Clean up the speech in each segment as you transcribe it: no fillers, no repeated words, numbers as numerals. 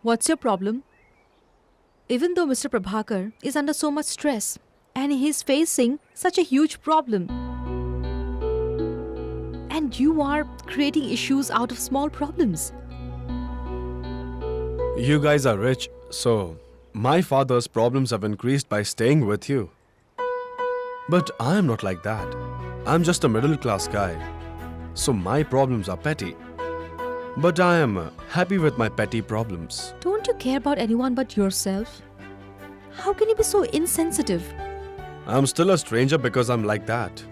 What's your problem? Even though Mr. Prabhakar is under so much stress and he's facing such a huge problem, and you are creating issues out of small problems. You guys are rich, so my father's problems have increased by staying with you. But I am not like that. I'm just a middle class guy, so my problems are petty. But I am happy with my petty problems. Don't you care about anyone but yourself? How can you be so insensitive? I'm still a stranger because I'm like that.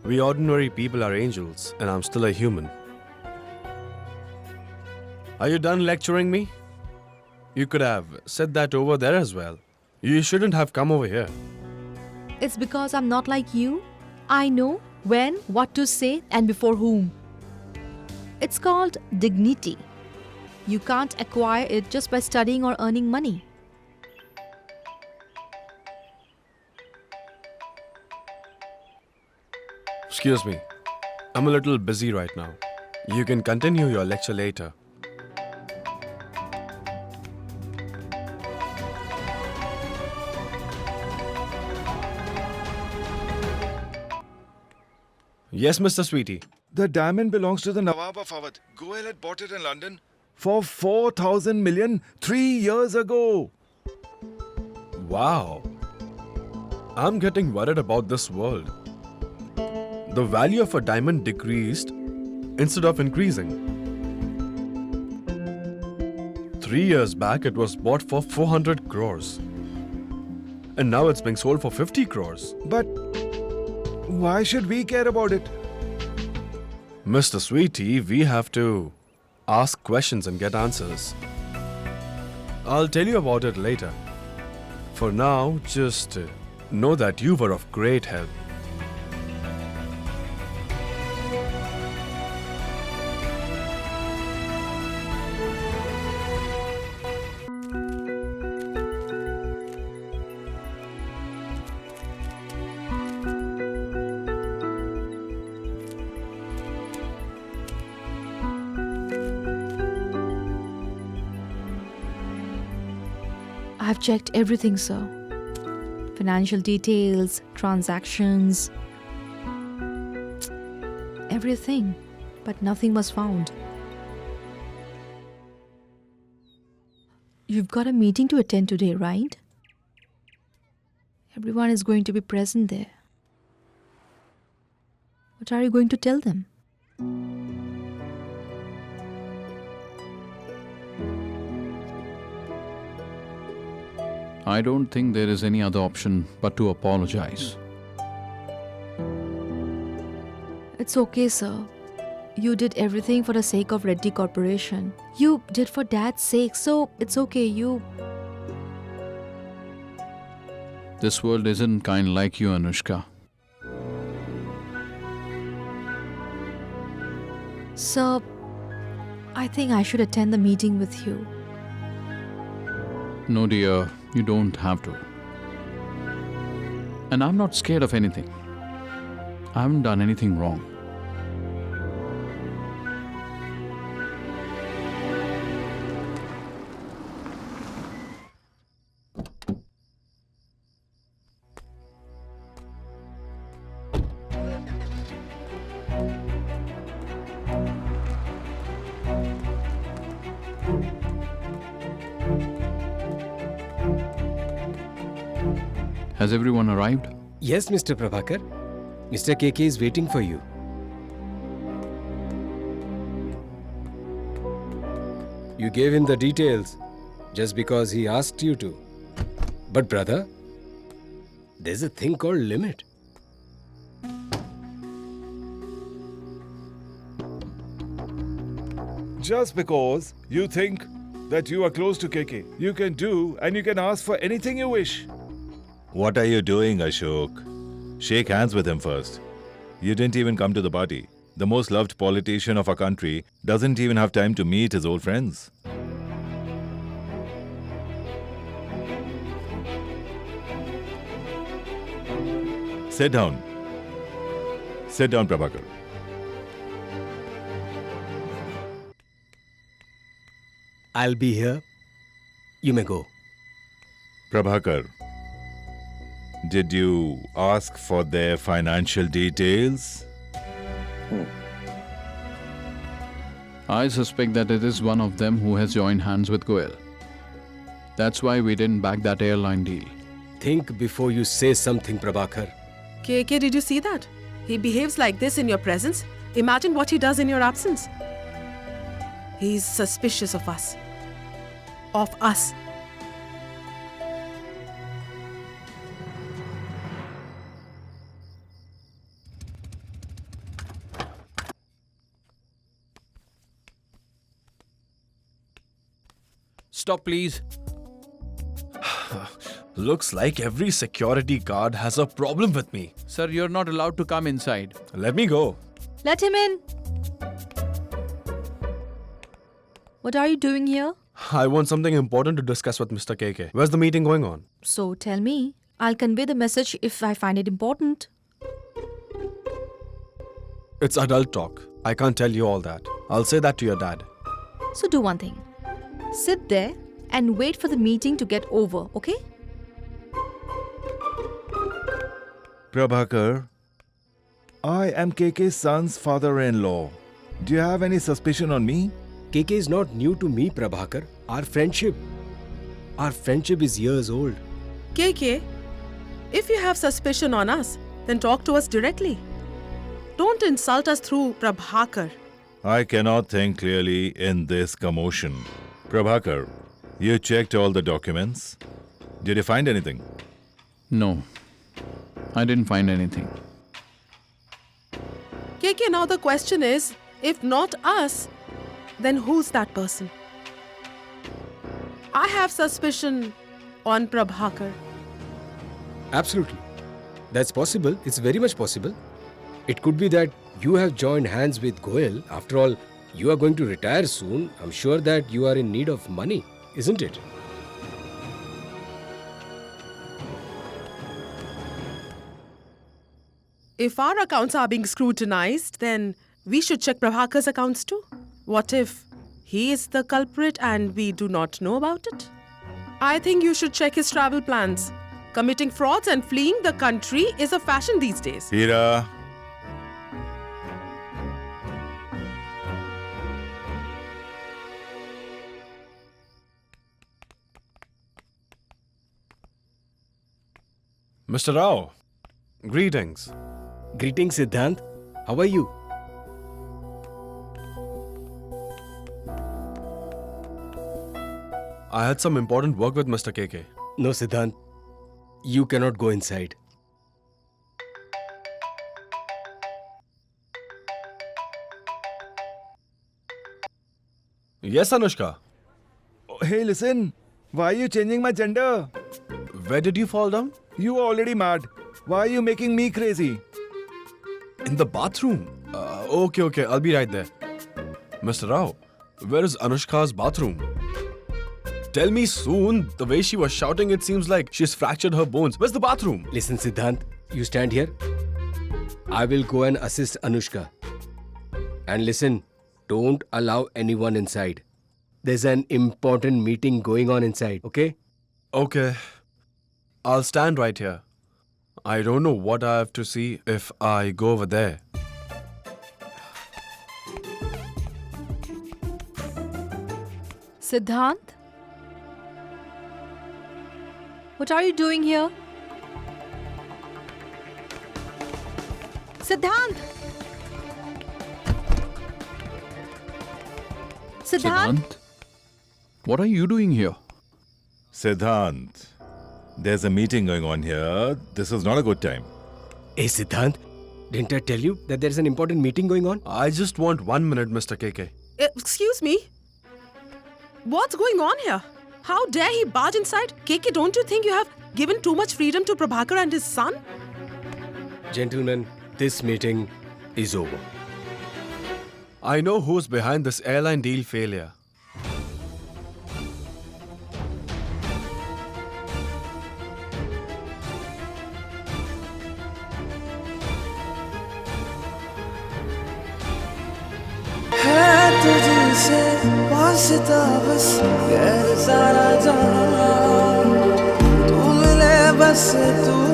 We ordinary people are angels, and I'm still a human. Are you done lecturing me? You could have said that over there as well. You shouldn't have come over here. It's because I'm not like you. I know when, what to say, and before whom. It's called dignity. You can't acquire it just by studying or earning money. Excuse me. I'm a little busy right now. You can continue your lecture later. Yes, Mr. Sweetie. The diamond belongs to the Nawab of Awadh. Goel had bought it in London for 4,000 million 3 years ago. Wow. I'm getting worried about this world. The value of a diamond decreased instead of increasing. 3 years back, it was bought for 400 crores. And now it's being sold for 50 crores. But why should we care about it? Mr. Sweetie, we have to ask questions and get answers. I'll tell you about it later. For now, just know that you were of great help. I've checked everything, sir. Financial details, transactions, everything. But nothing was found. You've got a meeting to attend today, right? Everyone is going to be present there. What are you going to tell them? I don't think there is any other option but to apologize. It's okay, sir. You did everything for the sake of Reddy Corporation. You did for Dad's sake, so it's okay. This world isn't kind like you, Anushka. Sir, I think I should attend the meeting with you. No, dear, you don't have to. And I'm not scared of anything. I haven't done anything wrong. Has everyone arrived? Yes, Mr. Prabhakar. Mr. KK is waiting for you. You gave him the details just because he asked you to. But brother, there's a thing called limit. Just because you think that you are close to KK, you can do and you can ask for anything you wish. What are you doing, Ashok? Shake hands with him first. You didn't even come to the party. The most loved politician of our country doesn't even have time to meet his old friends. Sit down. Sit down, Prabhakar. I'll be here You may go. Prabhakar, did you ask for their financial details? I suspect that it is one of them who has joined hands with Goel. That's why we didn't back that airline deal. Think before you say something, Prabhakar. KK, did you see that? He behaves like this in your presence. Imagine what he does in your absence. He's suspicious of us. Of us. Stop, please. Looks like every security guard has a problem with me. Sir, you're not allowed to come inside. Let me go. Let him in. What are you doing here? I want something important to discuss with Mr. KK. Where's the meeting going on? So tell me. I'll convey the message if I find it important. It's adult talk. I can't tell you all that. I'll say that to your dad. So do one thing. Sit there and wait for the meeting to get over, okay? Prabhakar, I am KK's son's father-in-law. Do you have any suspicion on me? KK is not new to me, Prabhakar. Our friendship is years old. KK, if you have suspicion on us, then talk to us directly. Don't insult us through Prabhakar. I cannot think clearly in this commotion. Prabhakar, you checked all the documents. Did you find anything? No, I didn't find anything. KK, now the question is, if not us, then who's that person? I have suspicion on Prabhakar. Absolutely. That's possible. It's very much possible. It could be that you have joined hands with Goel. After all, you are going to retire soon. I'm sure that you are in need of money, isn't it? If our accounts are being scrutinized, then we should check Prabhakar's accounts too. What if he is the culprit and we do not know about it? I think you should check his travel plans. Committing frauds and fleeing the country is a fashion these days. Hira, Mr. Rao, greetings. Greetings, Siddhant. How are you? I had some important work with Mr. KK. No, Siddhant. You cannot go inside. Yes, Anushka. Oh, hey, listen. Why are you changing my gender? Where did you fall down? You are already mad. Why are you making me crazy? In the bathroom. Okay, I'll be right there. Mr. Rao, where is Anushka's bathroom? Tell me soon. The way she was shouting, it seems like she's fractured her bones. Where's the bathroom? Listen, Siddhant. You stand here. I will go and assist Anushka. And listen, don't allow anyone inside. There's an important meeting going on inside, okay? Okay. I'll stand right here. I don't know what I have to see if I go over there. Siddhant? What are you doing here? Siddhant! Siddhant? What are you doing here? Siddhant, there's a meeting going on here. This is not a good time. Hey, Siddhant. Didn't I tell you that there's an important meeting going on? I just want 1 minute, Mr. KK. Excuse me? What's going on here? How dare he barge inside? KK, don't you think you have given too much freedom to Prabhakar and his son? Gentlemen, this meeting is over. I know who's behind this airline deal failure. है तुझसे वास्ता बस गैर सारा जहां से तू